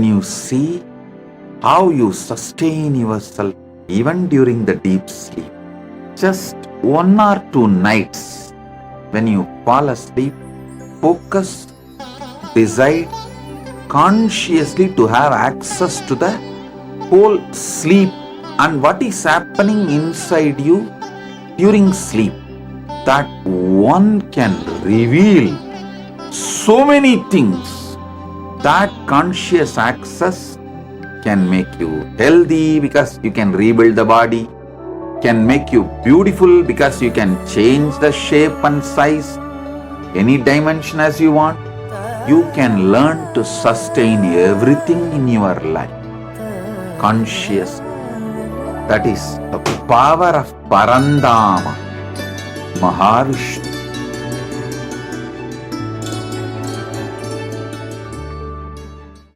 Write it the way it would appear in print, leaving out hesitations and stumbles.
when you see how you sustain yourself even during the deep sleep. Just 1 or 2 nights when you fall asleep, focus, decide consciously to have access to the whole sleep and what is happening inside you during sleep. That one can reveal so many things. That conscious access can make you healthy because you can rebuild the body, can make you beautiful because you can change the shape and size, any dimension as you want. You can learn to sustain everything in your life. Conscious. That is the power of Parandhama, Mahavishnu.